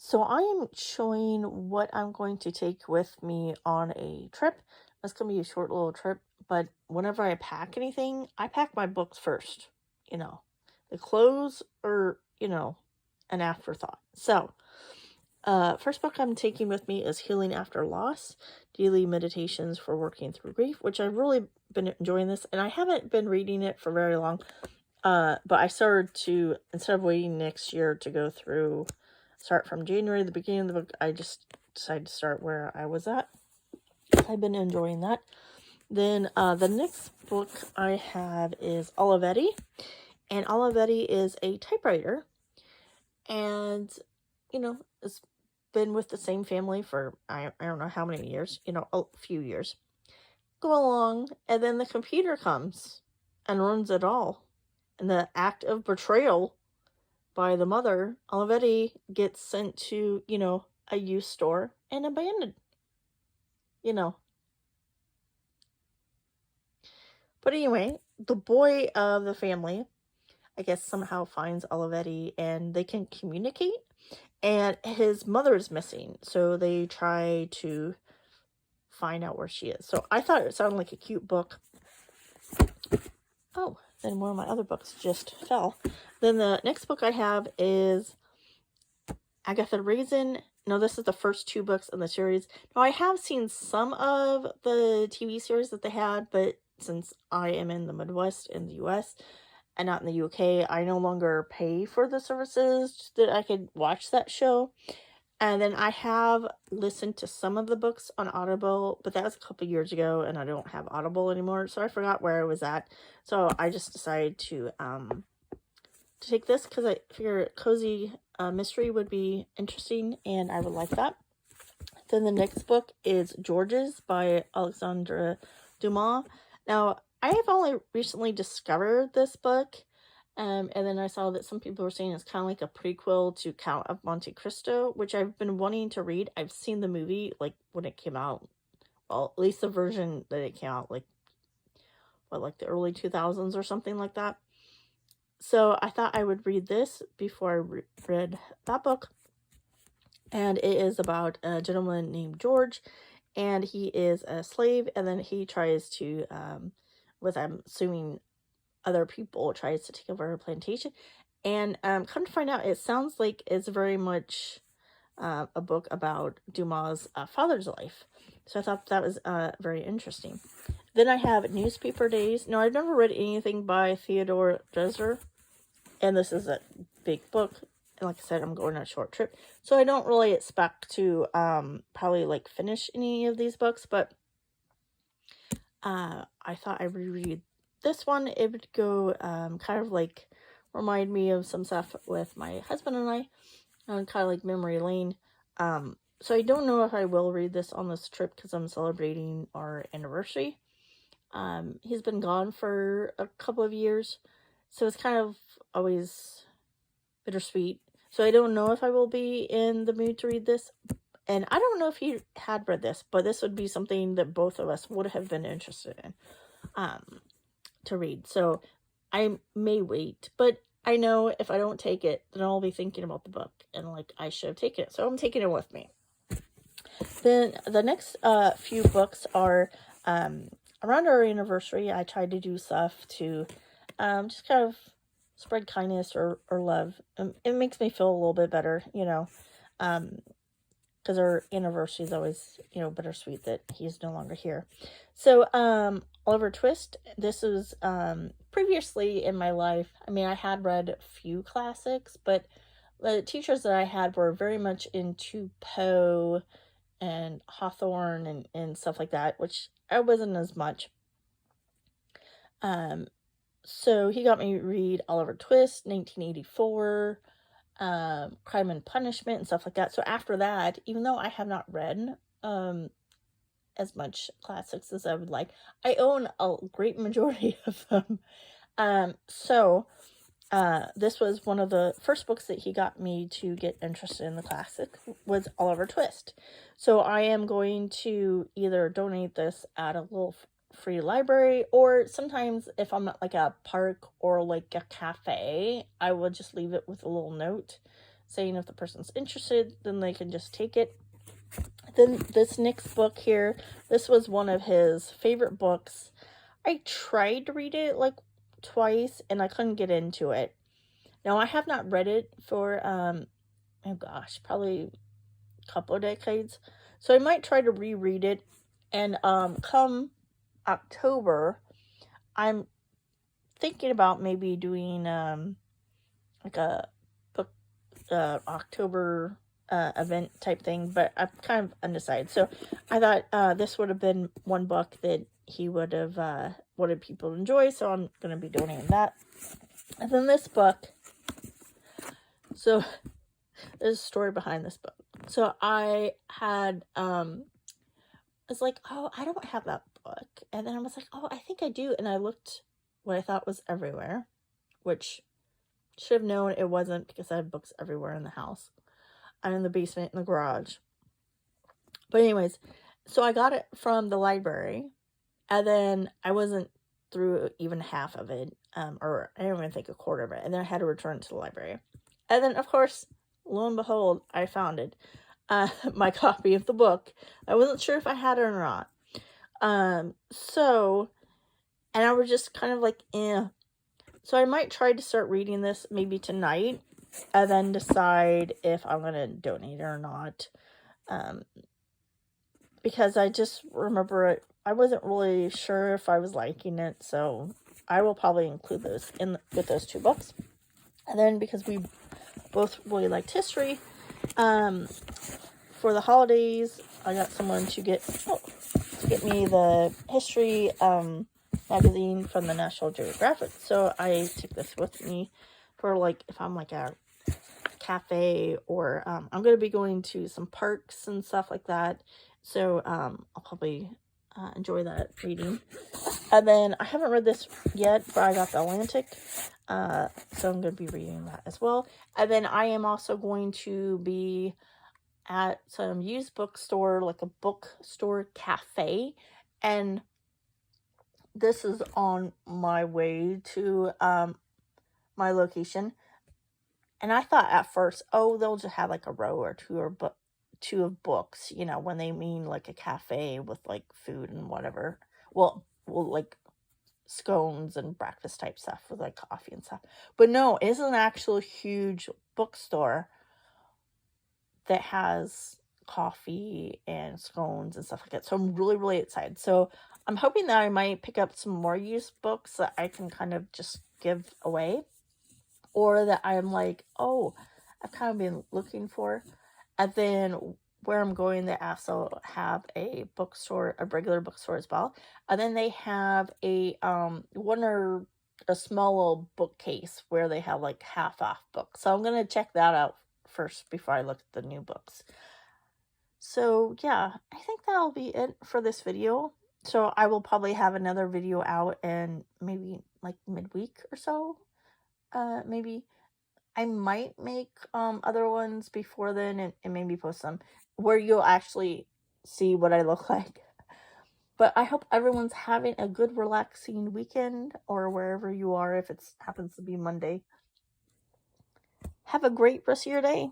So I am showing what I'm going to take with me on a trip. It's going to be a short little trip, but whenever I pack anything, I pack my books first. You know, the clothes are, an afterthought. So, first book I'm taking with me is Healing After Loss, Daily Meditations for Working Through Grief, which I've really been enjoying this, and I haven't been reading it for very long. But I started to, instead of waiting next year to go through, start from January, the beginning of the book, I just decided to start where I was at. I've been enjoying that. Then the next book I have is Olivetti. And Olivetti is a typewriter. And, it's been with the same family for, I don't know how many years, a few years. Go along, and then the computer comes and ruins it all. And the act of betrayal by the mother, Olivetti gets sent to, a youth store and abandoned, you know. But anyway, the boy of the family, I guess, somehow finds Olivetti and they can communicate. And his mother is missing. So they try to find out where she is. So I thought it sounded like a cute book. Oh, then one of my other books just fell. Then the next book I have is Agatha Raisin. No, this is the first two books in the series. Now, I have seen some of the TV series that they had, but since I am in the Midwest in the US and not in the UK, I no longer pay for the services that I could watch that show. And then I have listened to some of the books on Audible, but that was a couple years ago, and I don't have Audible anymore, so I forgot where I was at. So I just decided to take this because I figure cozy mystery would be interesting, and I would like that. Then the next book is Georges by Alexandre Dumas. Now, I have only recently discovered this book, and then I saw that some people were saying it's kind of like a prequel to Count of Monte Cristo, which I've been wanting to read. I've seen the movie, like, when it came out. Well, at least the version that it came out, like the early 2000s or something like that. So I thought I would read this before I read that book. And it is about a gentleman named George, and he is a slave, and then he tries to, with, I'm assuming, other people, tries to take over a plantation. And come to find out, it sounds like it's very much a book about Dumas' father's life. So I thought that was very interesting. Then I have Newspaper Days. Now, I've never read anything by Theodore Dreiser, and this is a big book. And like I said, I'm going on a short trip, so I don't really expect to probably like finish any of these books, but I thought I'd reread this one. It would go kind of like remind me of some stuff with my husband and I, kind of like memory lane. So I don't know if I will read this on this trip because I'm celebrating our anniversary. He's been gone for a couple of years, so it's kind of always bittersweet. So I don't know if I will be in the mood to read this. And I don't know if he had read this, but this would be something that both of us would have been interested in to read. So I may wait, but I know if I don't take it, then I'll be thinking about the book and like I should have taken it. So I'm taking it with me. Then the next few books are around our anniversary. I tried to do stuff to just kind of spread kindness or love. It makes me feel a little bit better, because our anniversary is always, bittersweet that he's no longer here. So, Oliver Twist, this was previously in my life. I mean, I had read a few classics, but the teachers that I had were very much into Poe and Hawthorne and stuff like that, which I wasn't as much. So he got me to read Oliver Twist, 1984, Crime and Punishment, and stuff like that. So after that, even though I have not read as much classics as I would like, I own a great majority of them. This was one of the first books that he got me to get interested in the classic, was Oliver Twist. So I am going to either donate this at a little free library, or sometimes if I'm at like a park or like a cafe, I will just leave it with a little note saying if the person's interested, then they can just take it. Then this next book here, this was one of his favorite books. I tried to read it like twice and I couldn't get into it. Now I have not read it for oh gosh, probably a couple of decades. So I might try to reread it, and come October, I'm thinking about maybe doing like a book October event type thing, but I'm kind of undecided. So I thought this would have been one book that he would have wanted people to enjoy, so I'm going to be donating that. And then this book, so there's a story behind this book. So I had was like, oh, I don't have that book. And then I was like, oh, I think I do. And I looked what I thought was everywhere, which should have known it wasn't, because I had books everywhere in the house and in the basement, in the garage. But anyways, so I got it from the library, and then I wasn't through even half of it, or I don't even think a quarter of it, and then I had to return it to the library. And then, of course, lo and behold, I found it. My copy of the book. I wasn't sure if I had it or not. So, and I was just kind of like, eh. So I might try to start reading this maybe tonight, and then decide if I'm going to donate it or not. Because I just remember it, I wasn't really sure if I was liking it, so I will probably include those in with those two books. And then because we both really liked history, for the holidays, I got someone to get me the history magazine from the National Geographic. So I took this with me for like if I'm like a cafe, or I'm going to be going to some parks and stuff like that. So I'll probably enjoy that reading. And then I haven't read this yet, but I got The Atlantic. So I'm going to be reading that as well. And then I am also going to be at some used bookstore, like a bookstore cafe. And this is on my way to my location. And I thought at first, oh, they'll just have like a row or two of books, you know, when they mean like a cafe with like food and whatever. Well, like scones and breakfast type stuff with like coffee and stuff. But no, it's an actual huge bookstore that has coffee and scones and stuff like that. So I'm really, really excited. So I'm hoping that I might pick up some more used books that I can kind of just give away. Or that I'm like, oh, I've kind of been looking for. And then where I'm going, they also have a bookstore, a regular bookstore as well. And then they have a small little bookcase where they have like half off books. So I'm going to check that out first before I look at the new books. So yeah, I think that'll be it for this video. So I will probably have another video out in maybe like midweek or so. Maybe I might make other ones before then, and maybe post them where you'll actually see what I look like. But I hope everyone's having a good relaxing weekend, or wherever you are, if it happens to be Monday. Have a great rest of your day.